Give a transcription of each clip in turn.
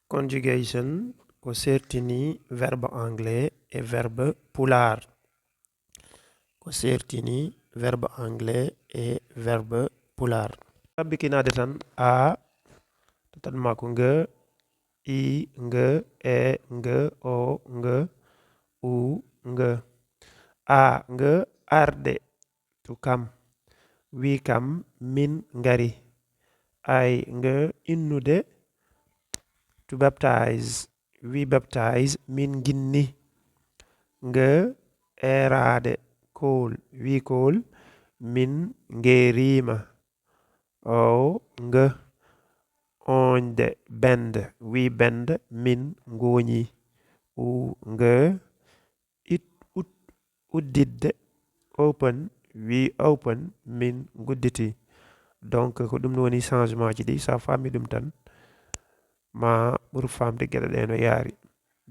Conjugation ko sertini verbe anglais e verbe pular. Ko sertini verbe anglais e verbe pular. Tabikinade tan a tan mako nge I nge e nge o nge u nge a nge arde to come wi kam min ngari I nge innude to baptize we baptize min ginni nge erade call we call min ngerima o nge onde bend we bend min ngoni u nge it ut uddidde open we open min gudditi donc ko ɗum woni changement ji ɗi sa fammi ɗum tan ma ɓuri famde gueɗe ɗe no yaari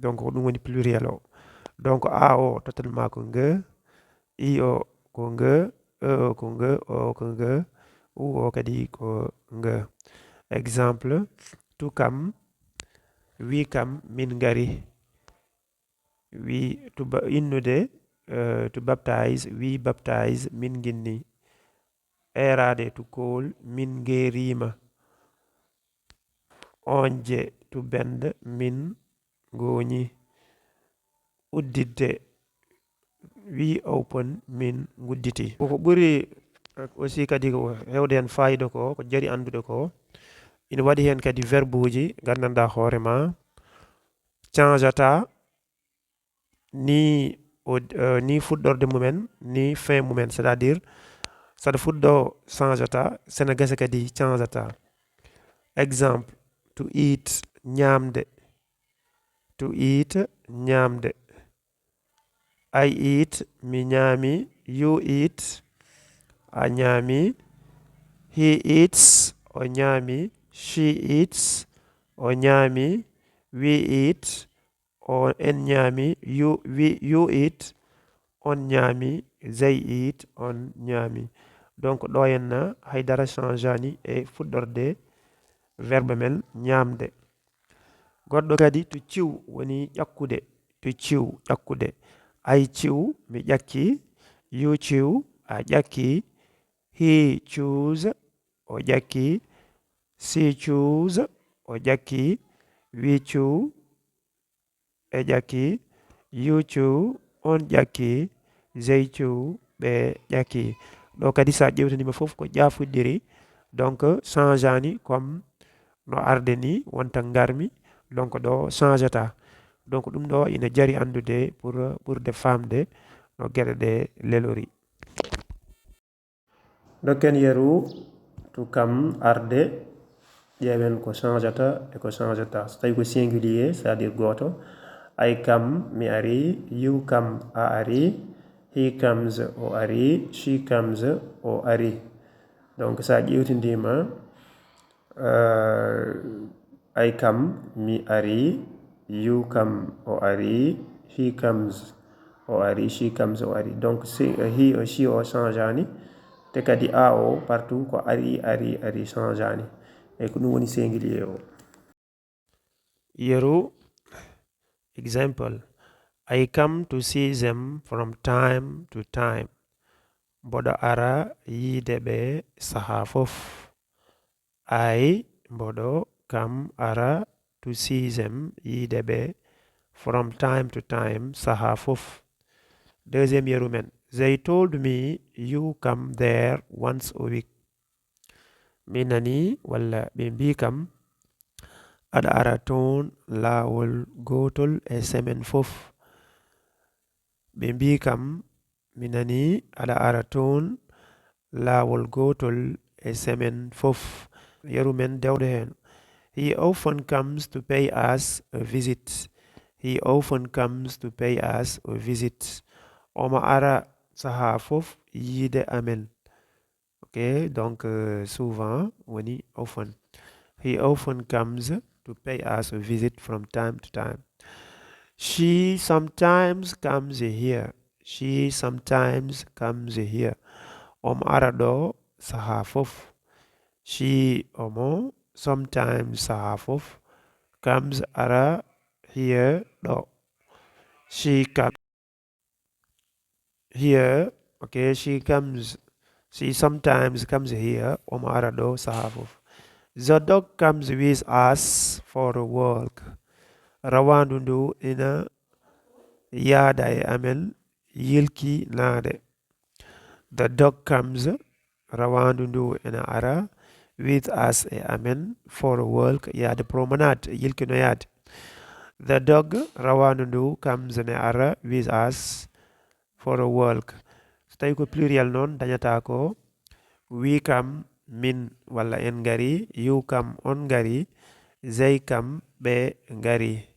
donc ko ɗum woni pluriel o donc a o totalement ko nge I o ko nge e o ko nge o ko nge u o kadi ko nge exemple to come wi kam min ngari we to innude to baptize we baptize min ginni erade to call min ngerima onje to bend min ngoni uddidde we open min gudditi koko ɓuri aussi kadi ko hewde hen fayida ko jari andude ko ina waɗi hen kadi verbe uji gandanɗa hoorema changeata ni ni fuɗɗorde mumen ni fin mumen c'est à dire saɗa fuɗɗo changeata sene gasa kadi changeata exemple to eat ñamde to eat ñamde I eat mi ñaami you eat a ñaami he eats o ñaami she eats o ñaami we eat o en ñaami you eat on ñaami they eat on ñaami donc ɗo henna haydara change ani e fuɗɗorde verbe men ñamde goɗɗo kadi to ciw woni ƴakkude to ciw ƴakkude I ciw mi ƴakki you ciw a ƴakki he choose o ƴakki she choose o ƴakki we ciw e ƴakki you ciw on ƴakki they ciw ɓe ƴakki ɗo kadi sa ƴewtidima foof ko ƴafuɗɗiri donc change ani comme no arde ni wonta garmi donc ɗo changeata donc ɗum ɗo ina jari andude pour ɓurde famde no gueɗe ɗe lelori dokken yeru to come arde ƴeewen ko changeata e ko changeata so tawi ko singulier c'est à dire goto I come mi ari you come a ari he comes o ari she comes o ari donc sa ƴewtidima I come mi ari you come o ari he comes o ari she comes o ari donc he o she o change ani te kadi a o partout ko ari change ani e ko ɗum woni singulier o yeru example I come to see them from time to time mboɗo ara yiide ɓe saha fof I mboɗo come ara to see them yiide ɓe from time to time saha fof deuxième yeru men they told me you come there once a week mi nani walla ɓe mbi kam aɗa ara toon laawol gotol e semaine fof ɓe mbi kam mi nani aɗa ara toon laawol gotol e semaine fof yeru men dewɗo hen he often comes to pay us a visit he often comes to pay us a visit omo ara saha fof yiide amen ok donc souvent woni often he often comes to pay us a visit from time to time she sometimes comes here she sometimes comes here omo ara ɗo saha fof she omo sometimes saha fof comes ara here ɗo. She comes here. Okay, she sometimes comes here. Omo ara ɗo saha fof. The dog comes with us for a walk. Rawandu ndu ina yaada e amen yilki naade. The dog comes, rawandu ndu ina ara, with us e amen for a walk yaade promenade yilki no yaade. The dog, rawandu ndu, comes ne ara with us for a walk. So tawi ko plurial noon dañata ko we come min walla en ngari, you come on ngari, they come ɓe ngari.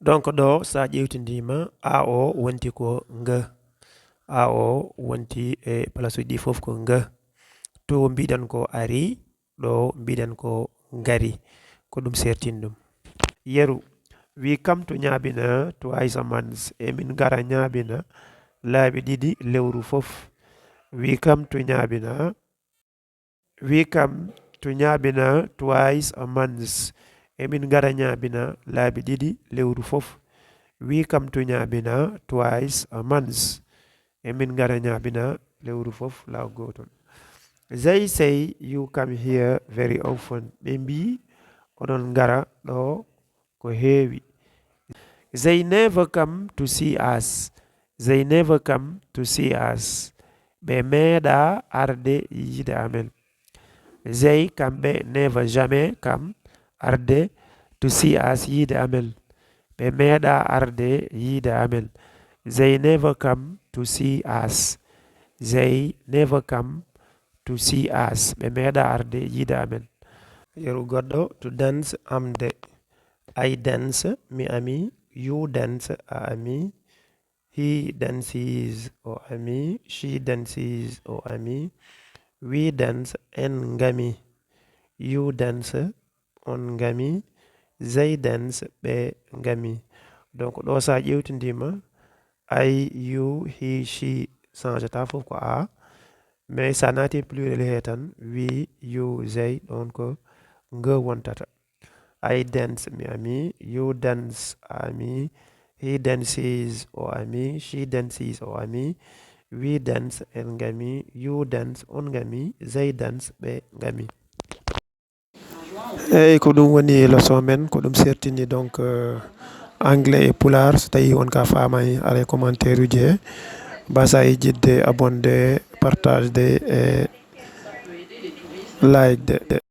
Donc ɗo sa ƴewtidima a o wonti ko nge, a o wonti e place uji ɗi fof ko nge. To mbiɗen ko ari, ɗo mbiɗen ko ngari, ko ɗum sertin ɗum. Yeru, we come to ñaabina twice a month, emin ngara ñaabina laaɓi ɗiɗi lewru fof. We come to ñaabina twice a month, emin ngara ñaabina laaɓi ɗiɗi lewru fof. We come to ñaabina twice a month, emin ngara ñaabina lewru fof law gotol. They say you come here very often. Ɓe mbi oɗon ngara ɗo ko heewi. They never come to see us. They never come to see us. Ɓe meeɗa arde yiide amen. They kamɓe never jamais come arde to see us yiide amen. Ɓe meeɗa arde yiide amen. They never come to see us. They never come to see us. Ɓe meeɗa arde yiide amen. Yeru goɗɗo, to dance amde. I dance, mi ami. You dance, a ami. He dances, o ami. She dances, o ami. We dance, en ngami. You dance, on ngami. They dance, ɓe ngami. Donc ɗo sa ƴewtidima I, you, he, she change fof ko a, mais sa naati pluriel he tan we, you, they ɗon ko nge wontata. I dance, mi ami. You dance, ami. He dances, o ami. She dances, o ami. We dance, en ngami. You dance, on ngami. They dance, ɓe ngami. Eyyi ko ɗum woni leçon men, ko ɗum sertini donc anglais et pulaar. So tawi wonka famani ala commentaire uji he, mbasa jidde abonde, partage de e like de.